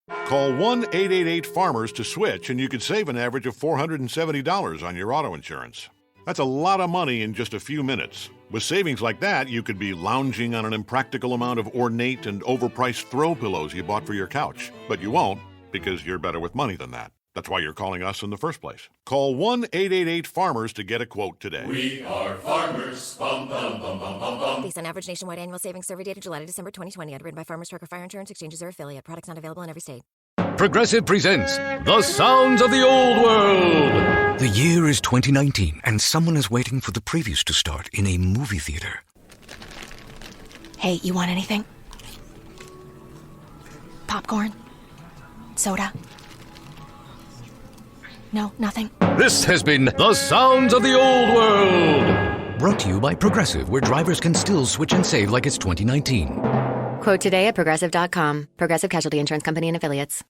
Call 1-888-FARMERS to switch, and you could save an average of $470 on your auto insurance. That's a lot of money in just a few minutes. With savings like that, you could be lounging on an impractical amount of ornate and overpriced throw pillows you bought for your couch. But you won't, because you're better with money than that. That's why you're calling us in the first place. Call 1-888-FARMERS to get a quote today. We are farmers. Bum, bum, bum, bum, bum, bum. Based on average nationwide annual savings survey data July to December 2020. Underwritten by Farmers Trucker Fire Insurance Exchanges or affiliate. Products not available in every state. Progressive presents The Sounds of the Old World. The year is 2019, and someone is waiting for the previews to start in a movie theater. Hey, you want anything? Popcorn? Soda? No, nothing? This has been The Sounds of the Old World. Brought to you by Progressive, where drivers can still switch and save like it's 2019. Quote today at Progressive.com. Progressive Casualty Insurance Company and Affiliates.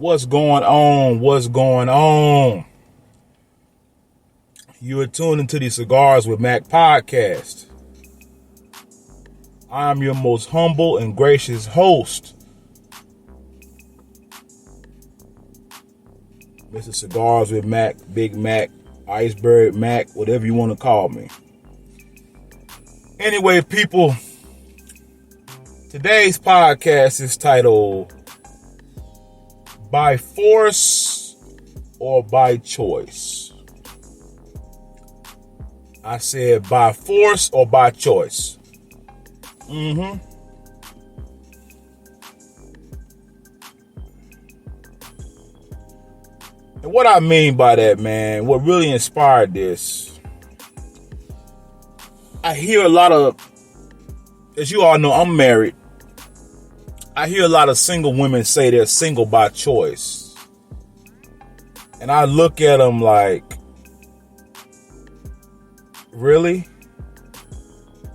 What's going on? What's going on? You are tuned into the Cigars with Mac podcast. I am your most humble and gracious host, Mr. Cigars with Mac, Big Mac, Iceberg Mac, whatever you want to call me. Anyway, people, today's podcast is titled By Force or By Choice. I said by force or by choice. And what I mean by that, man, what really inspired this, I hear a lot of, as you all know, I'm married. I hear a lot of single women say they're single by choice. And I look at them like, really?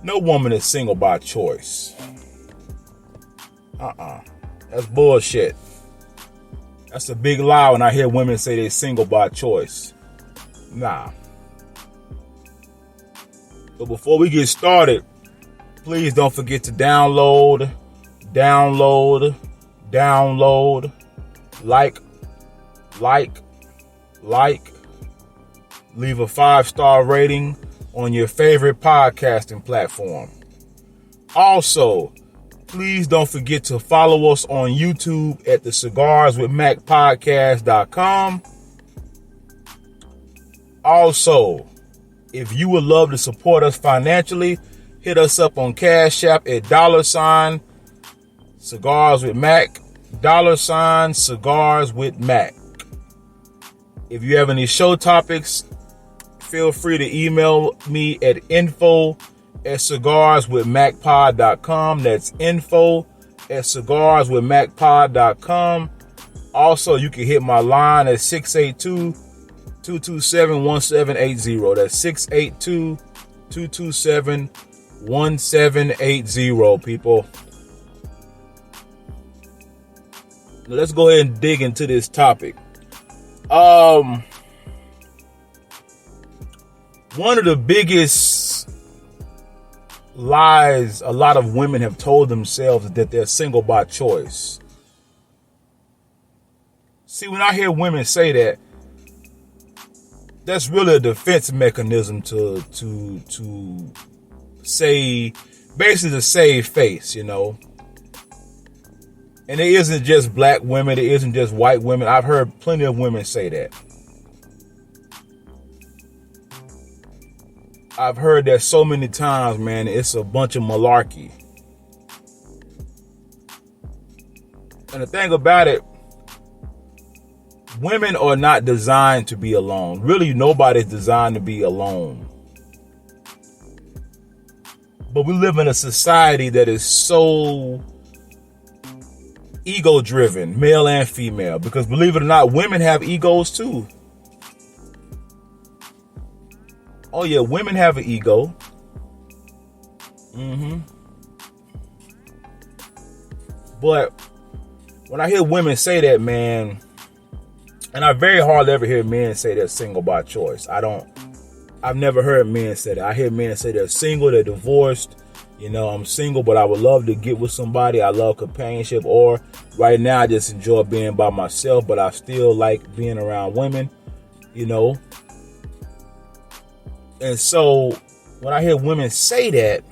No woman is single by choice. That's bullshit. That's a big lie when I hear women say they're single by choice. Nah. But before we get started, please don't forget to download, download, like, leave a 5-star rating on your favorite podcasting platform. Also, please don't forget to follow us on YouTube at the cigarswithmac.podcast.com. Also, if you would love to support us financially, hit us up on Cash App at $ Cigars with Mac, $ Cigars with Mac. If you have any show topics, feel free to email me at info@cigarswithmacpod.com. That's info@cigarswithmacpod.com. Also, you can hit my line at 682-227-1780. That's 682-227-1780, people. Now, let's go ahead and dig into this topic. One of the biggest lies a lot of women have told themselves is that they're single by choice. See, when I hear women say that, that's really a defense mechanism to say, basically to save face, you know. And it isn't just black women, it isn't just white women. I've heard plenty of women say that. I've heard that so many times, man. It's a bunch of malarkey. And the thing about it, women are not designed to be alone. Really, nobody's designed to be alone. But we live in a society that is so ego-driven, male and female. Because believe it or not, women have egos too. Oh yeah, women have an ego. But when I hear women say that, man, and I very hardly ever hear men say they're single by choice. I've never heard men say that. I hear men say they're single, they're divorced. You know, I'm single, but I would love to get with somebody. I love companionship. Or right now, I just enjoy being by myself, but I still like being around women, you know. And so when I hear women say that,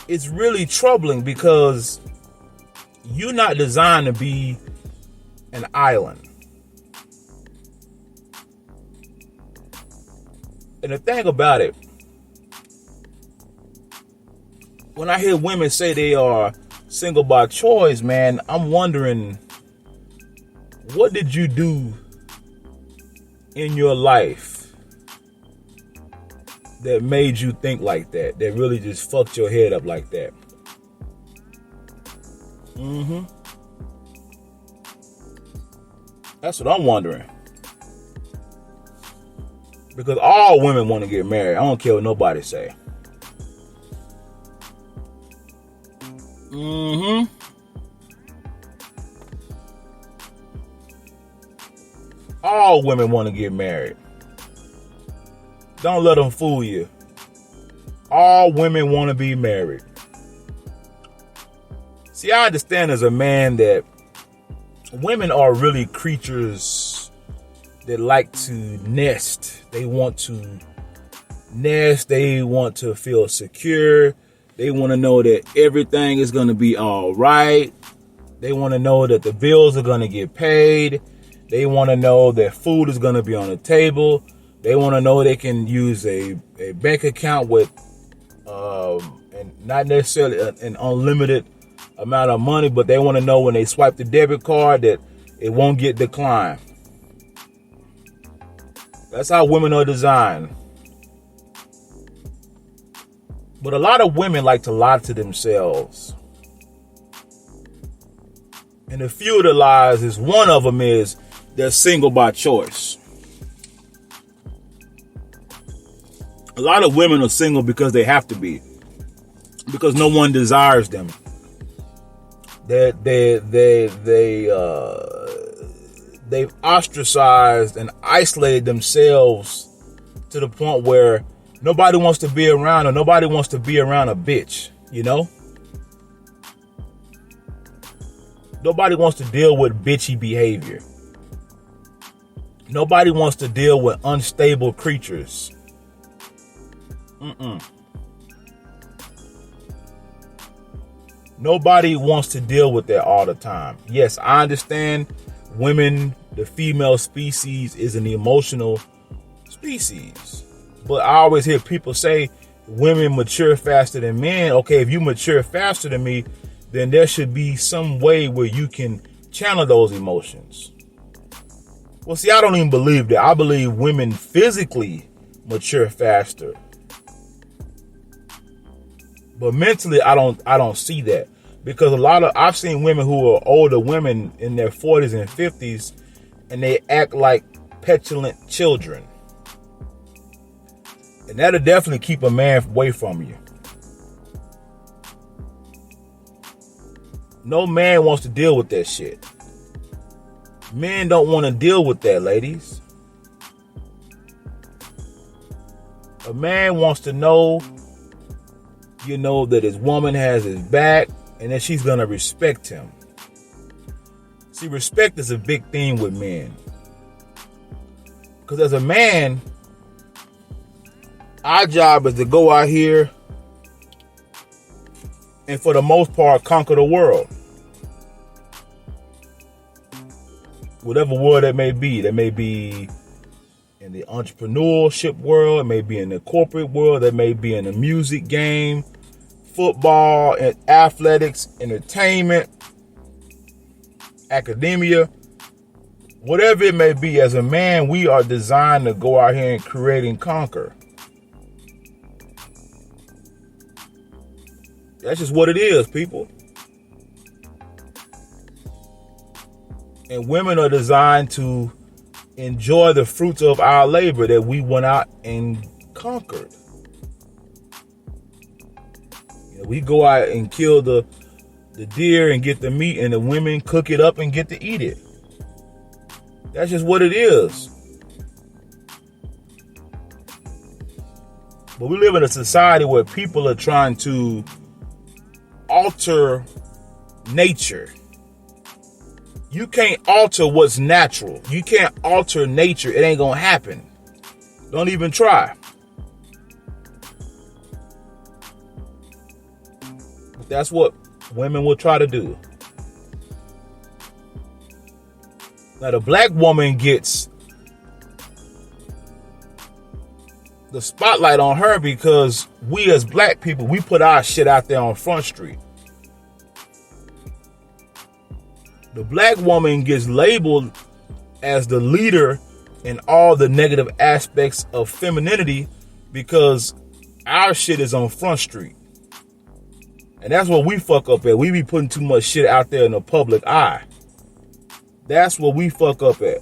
it's really troubling because you're not designed to be an island. And the thing about it, when I hear women say they are single by choice, man, I'm wondering, what did you do in your life that made you think like that? That really just fucked your head up like that? That's what I'm wondering. Because all women want to get married. I don't care what nobody say. All women want to get married. Don't let them fool you. All women want to be married. See, I understand as a man that women are really creatures that like to nest. They want to nest. They want to feel secure. They want to know that everything is going to be all right. They want to know that the bills are going to get paid. They want to know that food is going to be on the table. They want to know they can use a bank account with and not necessarily an unlimited amount of money, but they want to know when they swipe the debit card that it won't get declined. That's how women are designed. But a lot of women like to lie to themselves. And a few of the lies is, one of them is they're single by choice. A lot of women are single because they have to be. Because no one desires them. They've ostracized and isolated themselves to the point where nobody wants to be around, or nobody wants to be around a bitch, you know? Nobody wants to deal with bitchy behavior. Nobody wants to deal with unstable creatures. Nobody wants to deal with that all the time. Yes, I understand women, the female species, is an emotional species. But I always hear people say women mature faster than men. Okay, if you mature faster than me, then there should be some way where you can channel those emotions. Well, see, I don't even believe that. I believe women physically mature faster. But mentally, I don't see that. Because I've seen women who are older women in their 40s and 50s, and they act like petulant children. And that'll definitely keep a man away from you. No man wants to deal with that shit. Men don't want to deal with that, ladies. A man wants to know, that his woman has his back and that she's going to respect him. See, respect is a big thing with men. Because as a man, our job is to go out here and for the most part conquer the world. Whatever world that may be. That may be in the entrepreneurship world. It may be in the corporate world. That may be in the music game, football, and athletics, entertainment, academia. Whatever it may be, as a man, we are designed to go out here and create and conquer. That's just what it is, people. And women are designed to enjoy the fruits of our labor that we went out and conquered. We go out and kill the deer and get the meat, and the women cook it up and get to eat it. That's just what it is. But we live in a society where people are trying to alter nature. You can't alter what's natural. You can't alter nature. It ain't gonna happen. Don't even try. But that's what women will try to do. Now the black woman gets the spotlight on her because we as black people, we put our shit out there on Front Street. The black woman gets labeled as the leader in all the negative aspects of femininity because our shit is on Front Street. And that's what we fuck up at. We be putting too much shit out there in the public eye. That's what we fuck up at.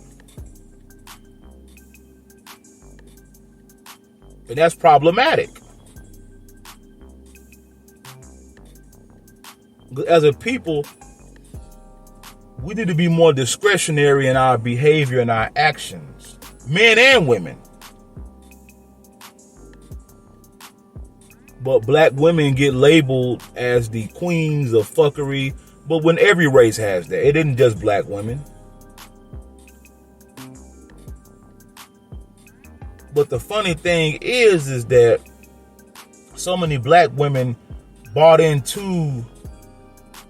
And that's problematic. As a people, we need to be more discretionary in our behavior and our actions. Men and women. But black women get labeled as the queens of fuckery. But when every race has that, it isn't just black women. But the funny thing is that so many black women bought into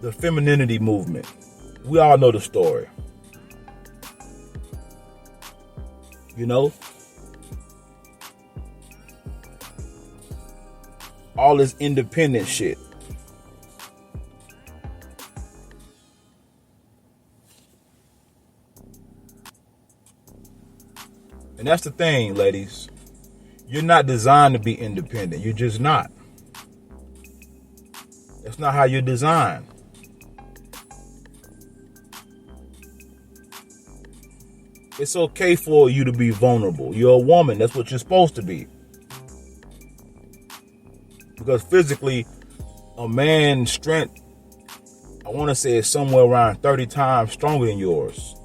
the femininity movement. We all know the story. All this independent shit. And that's the thing, ladies. You're not designed to be independent. You're just not. That's not how you're designed. It's okay for you to be vulnerable. You're a woman. That's what you're supposed to be. Because physically, a man's strength, I want to say, is somewhere around 30 times stronger than yours.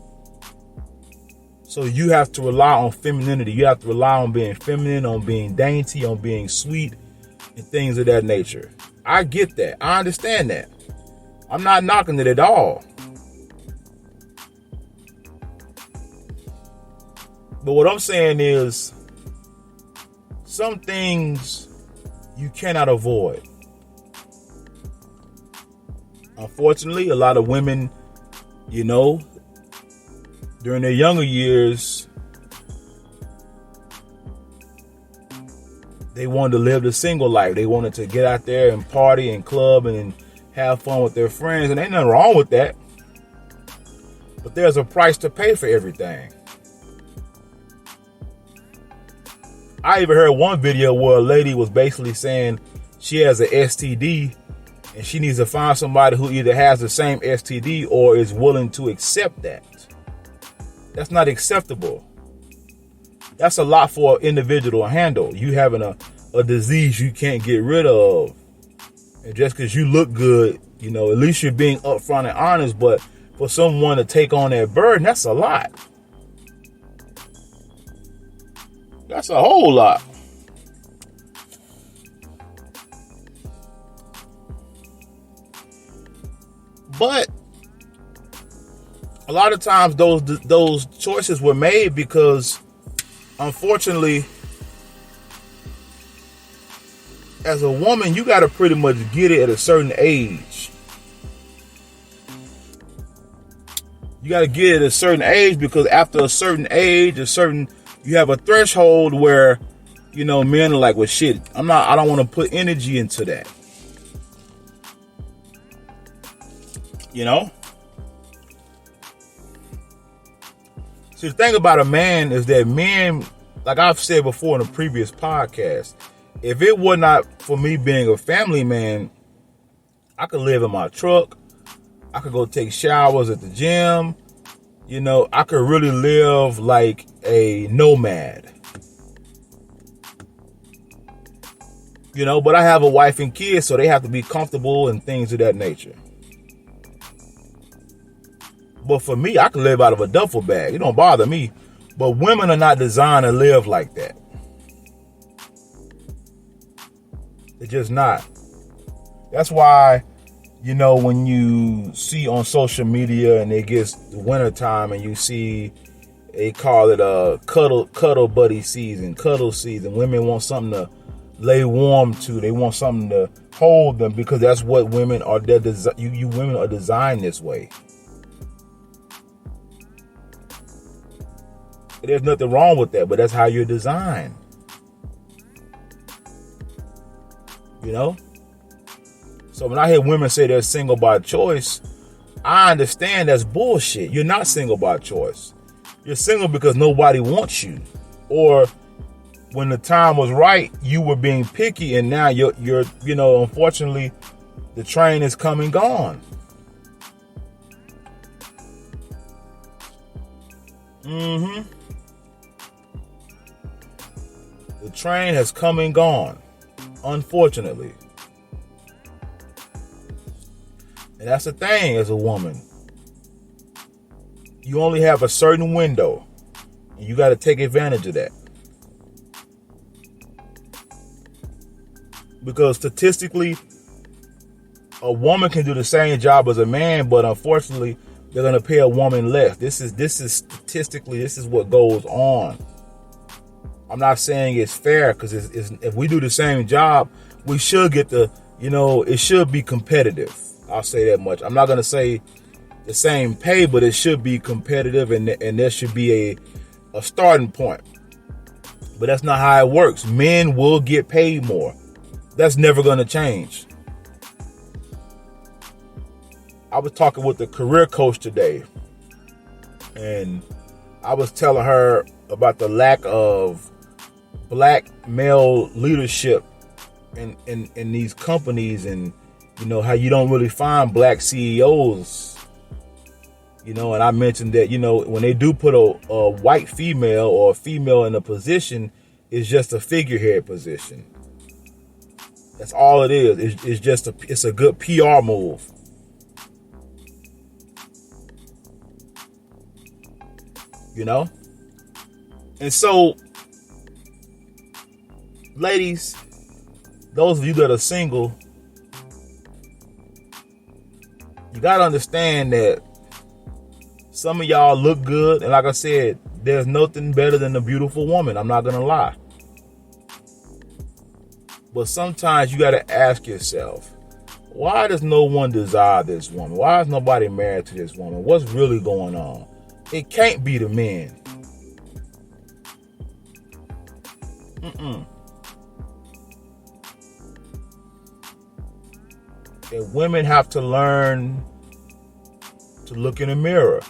So you have to rely on femininity. You have to rely on being feminine, on being dainty, on being sweet, and things of that nature. I get that. I understand that. I'm not knocking it at all. But what I'm saying is, some things you cannot avoid. Unfortunately, a lot of women, during their younger years, they wanted to live the single life. They wanted to get out there and party and club and have fun with their friends. And ain't nothing wrong with that. But there's a price to pay for everything. I even heard one video where a lady was basically saying she has an STD and she needs to find somebody who either has the same STD or is willing to accept that. That's not acceptable. That's a lot for an individual to handle. You having a disease you can't get rid of. And just because you look good, at least you're being upfront and honest. But for someone to take on that burden, that's a lot. That's a whole lot. But a lot of times those choices were made because, unfortunately, as a woman, you got to pretty much get it at a certain age. You got to get it at a certain age because after a certain age, you have a threshold where, men are like, well, shit, I don't want to put energy into that. See, the thing about a man is that men, like I've said before in a previous podcast, if it were not for me being a family man, I could live in my truck. I could go take showers at the gym. I could really live like a nomad. But I have a wife and kids, so they have to be comfortable and things of that nature. But for me, I can live out of a duffel bag. It don't bother me. But women are not designed to live like that. They're just not. That's why, when you see on social media and it gets the winter time and you see they call it a cuddle buddy season, cuddle season. Women want something to lay warm to. They want something to hold them because that's what women are. You women are designed this way. There's nothing wrong with that, but that's how you're designed. So when I hear women say they're single by choice, I understand that's bullshit. You're not single by choice. You're single because nobody wants you. Or when the time was right, you were being picky and now you're unfortunately, the train is come and gone. The train has come and gone, unfortunately. And that's the thing as a woman. You only have a certain window, and you got to take advantage of that. Because statistically, a woman can do the same job as a man, but unfortunately, they're going to pay a woman less. This is statistically, this is what goes on. I'm not saying it's fair because if we do the same job, we should get it should be competitive. I'll say that much. I'm not going to say the same pay, but it should be competitive and there should be a starting point. But that's not how it works. Men will get paid more. That's never going to change. I was talking with a career coach today, and I was telling her about the lack of black male leadership in these companies, and how you don't really find black CEOs. And I mentioned that when they do put a white female or a female in a position, it's just a figurehead position. That's all it is. It's a good PR move. And so, ladies, those of you that are single, you got to understand that some of y'all look good. And like I said, there's nothing better than a beautiful woman. I'm not going to lie. But sometimes you got to ask yourself, why does no one desire this woman? Why is nobody married to this woman? What's really going on? It can't be the men. And women have to learn to look in the mirror.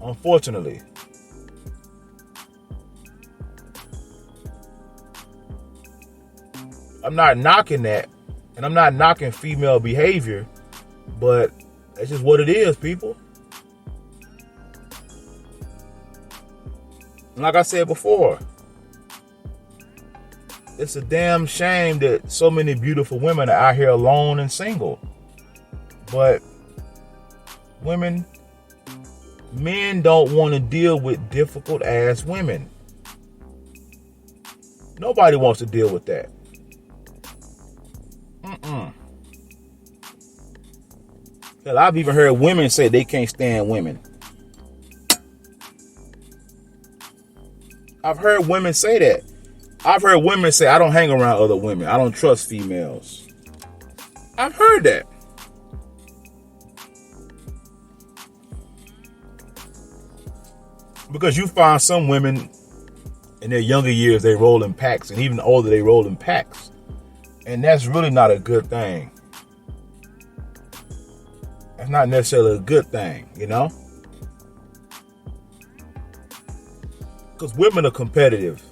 Unfortunately. I'm not knocking that, and I'm not knocking female behavior, but that's just what it is, people. And like I said before, it's a damn shame that so many beautiful women are out here alone and single. But men don't want to deal with difficult ass women. Nobody wants to deal with that. Hell, I've even heard women say they can't stand women. I've heard women say that. I've heard women say, I don't hang around other women. I don't trust females. I've heard that. Because you find some women in their younger years, they roll in packs, and even older, they roll in packs. And that's really not a good thing. That's not necessarily a good thing, you know? Because women are competitive.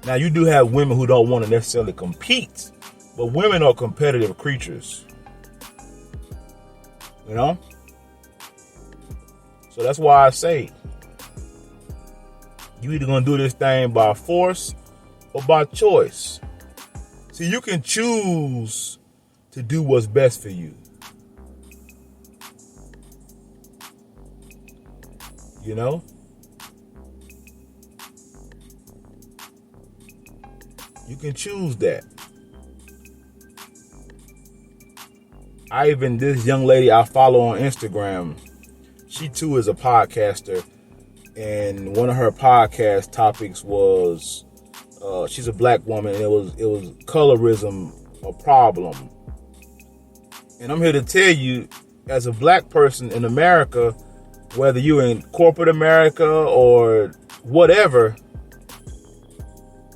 Now, you do have women who don't want to necessarily compete, but women are competitive creatures. You know? So that's why I say, you either going to do this thing by force or by choice. See, you can choose to do what's best for you. You know? You can choose that. This young lady I follow on Instagram, she too is a podcaster. And one of her podcast topics was, she's a black woman, and it was colorism a problem. And I'm here to tell you, as a black person in America, whether you're in corporate America or whatever,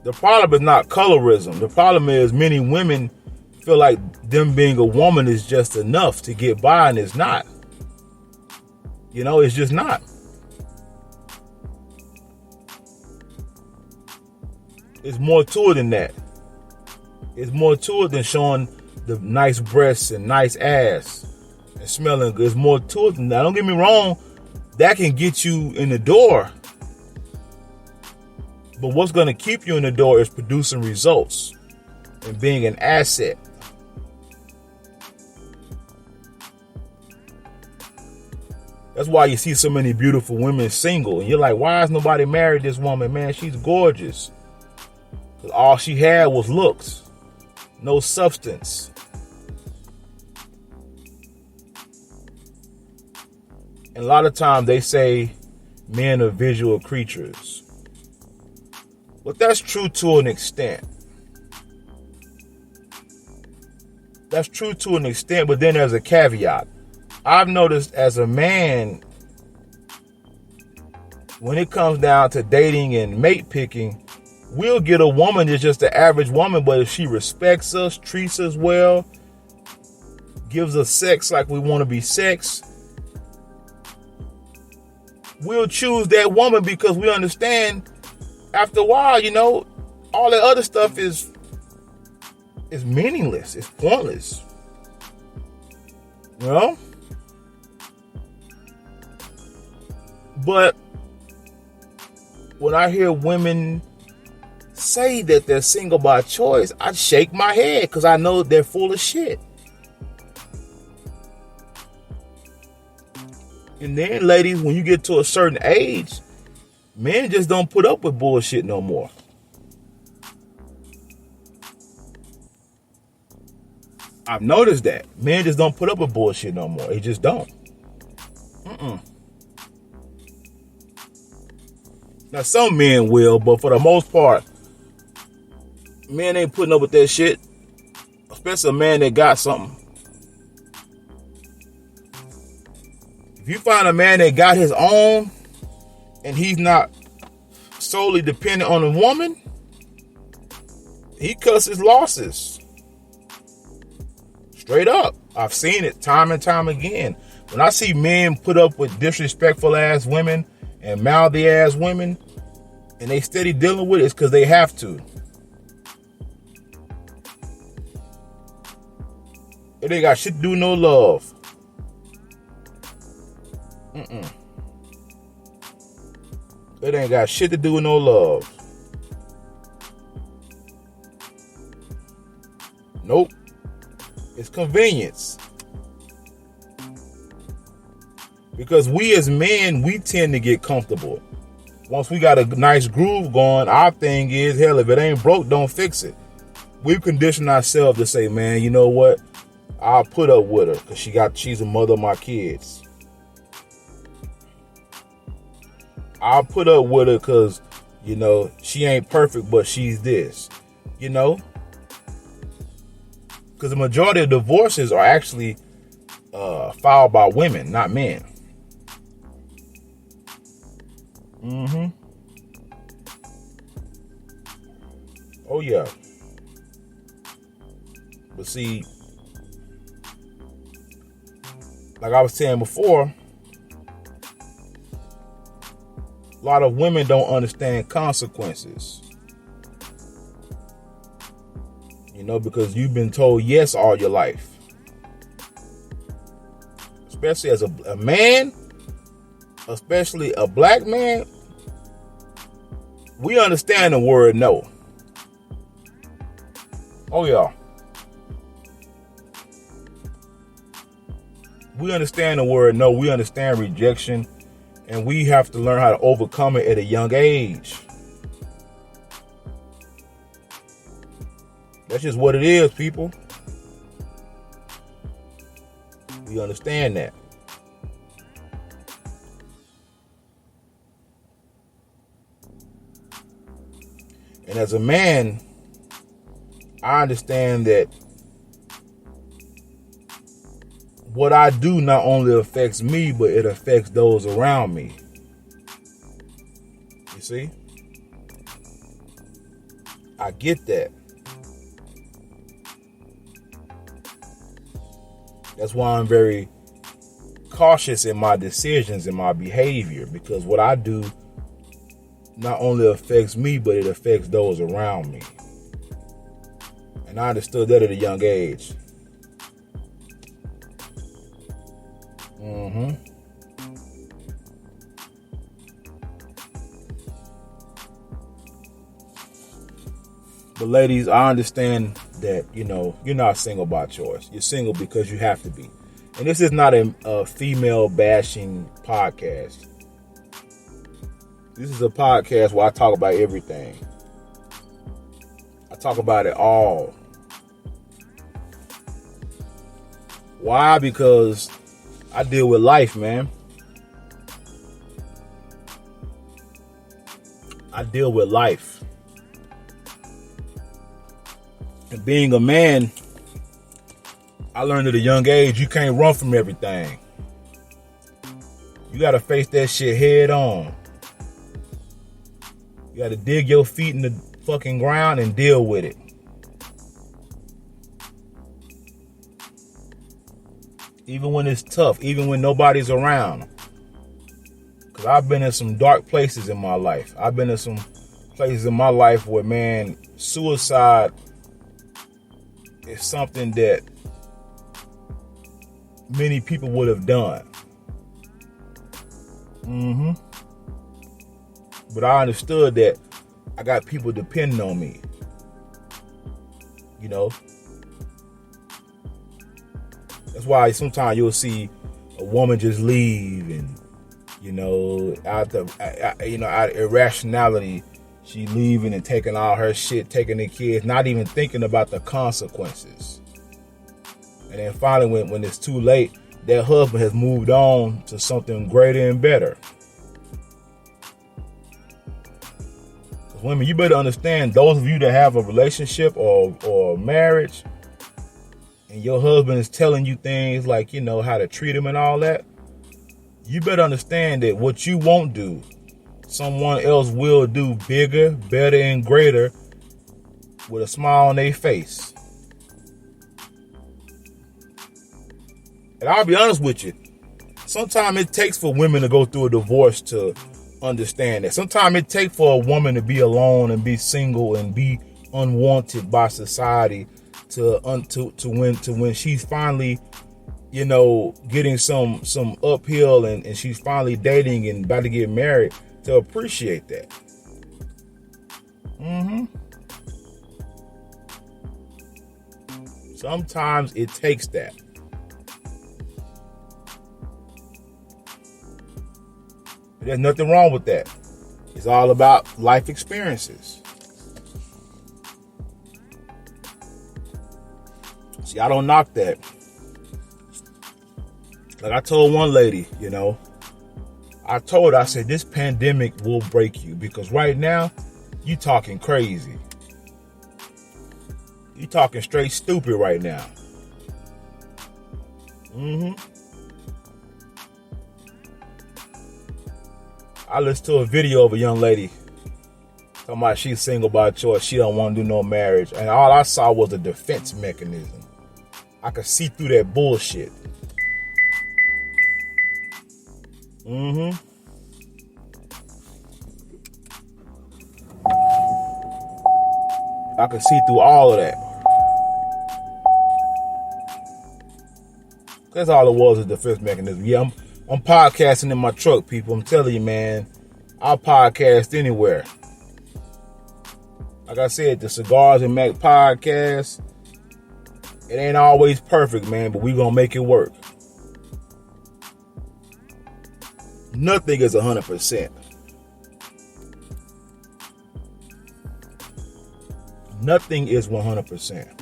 the problem is not colorism. The problem is many women feel like them being a woman is just enough to get by, and it's not. You know, it's just not. It's more to it than that. It's more to it than showing the nice breasts and nice ass and smelling good. There's more to it than that. Don't get me wrong, that can get you in the door. But what's going to keep you in the door is producing results and being an asset. That's why you see so many beautiful women single. And you're like, why has nobody married this woman? Man, she's gorgeous. 'Cause all she had was looks. No substance. And a lot of times they say men are visual creatures. But that's true to an extent. That's true to an extent, but then there's a caveat. I've noticed as a man, when it comes down to dating and mate picking, we'll get a woman that's just the average woman, but if she respects us, treats us well, gives us sex like we want to be sexed, we'll choose that woman because we understand after a while, you know, all that other stuff is meaningless. It's pointless. You know? But when I hear women say that they're single by choice, I shake my head because I know they're full of shit. And then, ladies, when you get to a certain age, men just don't put up with bullshit no more. I've noticed that men just don't put up with bullshit no more. They just don't. Now some men will, but for the most part, men ain't putting up with that shit. Especially a man that got something. If you find a man that got his own and he's not solely dependent on a woman, he cuts his losses. Straight up. I've seen it time and time again. When I see men put up with disrespectful ass women and mouthy ass women and they steady dealing with it, it's because they have to. It ain't got shit to do with no love. It ain't got shit to do with no love. Nope. It's convenience. Because we as men, we tend to get comfortable. Once we got a nice groove going, our thing is, hell, if it ain't broke, don't fix it. We've conditioned ourselves to say, man, you know what? I'll put up with her because she's a mother of my kids. I'll put up with her because, you know, she ain't perfect, but she's this. You know? Because the majority of divorces are actually filed by women, not men. Oh, yeah. But see, like I was saying before, a lot of women don't understand consequences. You know, because you've been told yes all your life. Especially as a man, especially a black man, we understand the word no. Oh, yeah. We understand the word no. We understand rejection. And we have to learn how to overcome it at a young age. That's just what it is, people. We understand that. And as a man, I understand that what I do not only affects me, but it affects those around me. You see? I get that. That's why I'm very cautious in my decisions and my behavior, because what I do not only affects me, but it affects those around me. And I understood that at a young age. But ladies, I understand that, you know, you're not single by choice. You're single because you have to be. And this is not a female bashing podcast. This is a podcast where I talk about everything. I talk about it all. Why? Because I deal with life, man. I deal with life. And being a man, I learned at a young age, you can't run from everything. You got to face that shit head on. You got to dig your feet in the fucking ground and deal with it. Even when it's tough, even when nobody's around. Because I've been in some dark places in my life. I've been in some places in my life where, man, suicide is something that many people would have done. But I understood that I got people depending on me. You know? That's why sometimes you'll see a woman just leave and, you know, out of irrationality, she leaving and taking all her shit, taking the kids, not even thinking about the consequences. And then finally, when it's too late, their husband has moved on to something greater and better. Because women, you better understand, those of you that have a relationship or marriage, and your husband is telling you things like, you know, how to treat him and all that, you better understand that what you won't do, someone else will do bigger, better, and greater with a smile on their face. And I'll be honest with you, sometimes it takes for women to go through a divorce to understand that. Sometimes it takes for a woman to be alone and be single and be unwanted by society to when she's finally, you know, getting some uphill and she's finally dating and about to get married, to appreciate that. Sometimes it takes that. There's nothing wrong with that. It's all about life experiences. See, I don't knock that. Like I told one lady, you know, I said, this pandemic will break you, because right now, you talking crazy. You talking straight stupid right now. I listened to a video of a young lady talking about she's single by choice. She don't want to do no marriage. And all I saw was a defense mechanism. I could see through that bullshit. I could see through all of that. That's all it was, a defense mechanism. Yeah, I'm podcasting in my truck, people. I'm telling you, man, I'll podcast anywhere. Like I said, the Cigars and Mac podcast, it ain't always perfect, man, but we gonna make it work. Nothing is 100%. Nothing is 100%.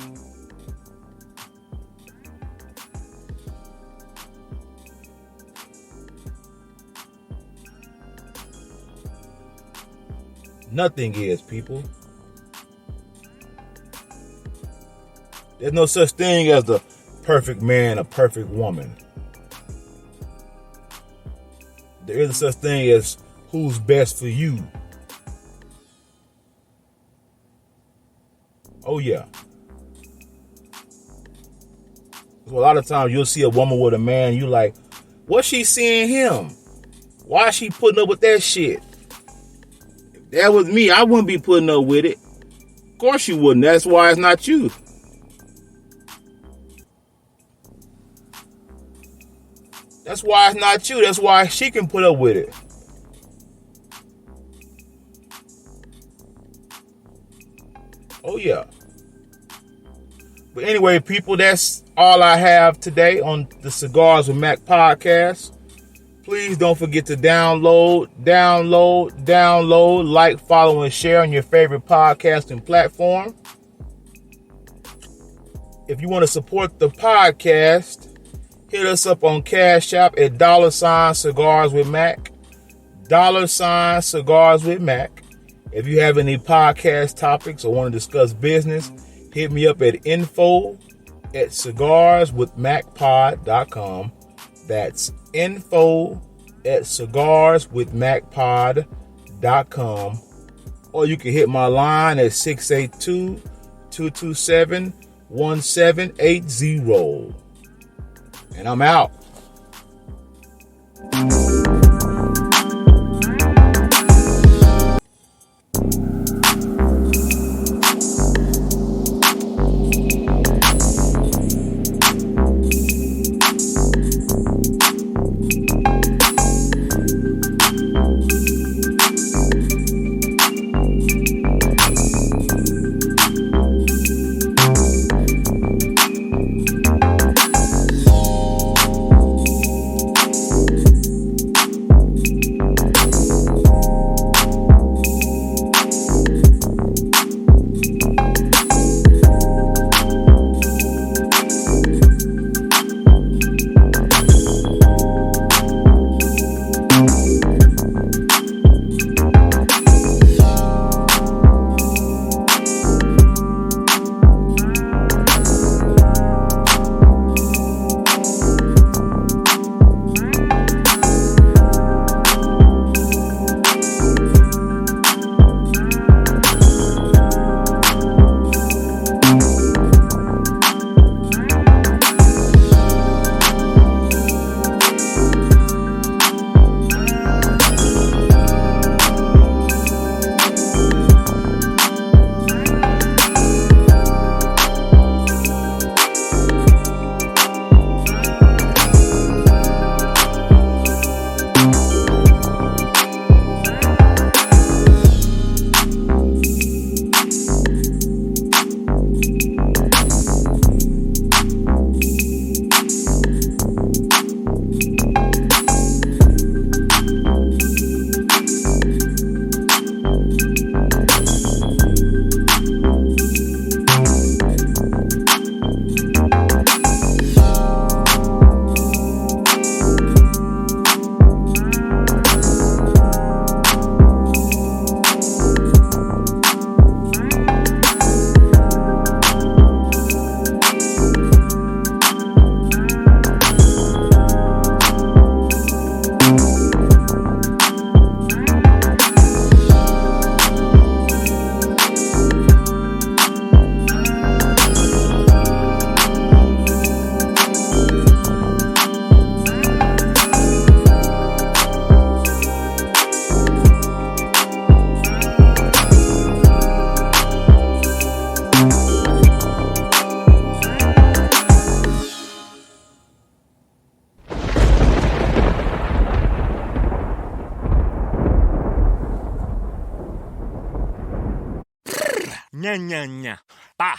Nothing is, people. There's no such thing as the perfect man, a perfect woman. There isn't such thing as who's best for you. Oh, yeah. So a lot of times you'll see a woman with a man, you like, what's she seeing him? Why is she putting up with that shit? If that was me, I wouldn't be putting up with it. Of course you wouldn't. That's why it's not you. That's why it's not you. That's why she can put up with it. Oh, yeah. But anyway, people, that's all I have today on the Cigars with Mac podcast. Please don't forget to download, like, follow, and share on your favorite podcasting platform. If you want to support the podcast, hit us up on Cash App at $ Cigars with Mac. $ Cigars with Mac. If you have any podcast topics or want to discuss business, hit me up at info@cigarswithmacpod.com. That's info@cigarswithmacpod.com. Or you can hit my line at 682-227-1780. And I'm out. nya, nya, nya. Ba,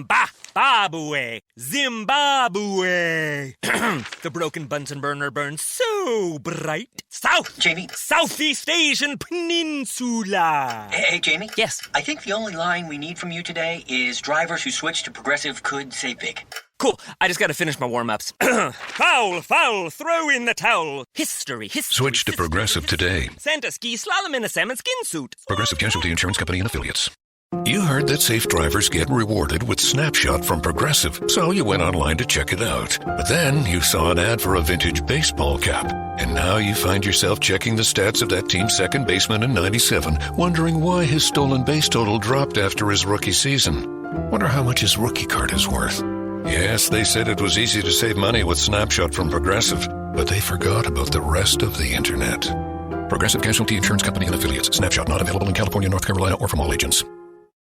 ba, Babue, Zimbabwe. The broken Bunsen burner burns so bright. South, Jamie. Southeast Asian Peninsula. Hey, Jamie? Yes? I think the only line we need from you today is drivers who switch to Progressive could save big. Cool. I just gotta finish my warm-ups. Foul, foul, throw in the towel. History. Switch to Progressive today. Santa ski slalom in a salmon skin suit. Progressive Casualty Insurance Company and Affiliates. You heard that safe drivers get rewarded with Snapshot from Progressive, so you went online to check it out. But then you saw an ad for a vintage baseball cap, and now you find yourself checking the stats of that team's second baseman in '97, wondering why his stolen base total dropped after his rookie season. Wonder how much his rookie card is worth. Yes, they said it was easy to save money with Snapshot from Progressive, but they forgot about the rest of the internet. Progressive Casualty Insurance Company and Affiliates. Snapshot not available in California, North Carolina, or from all agents.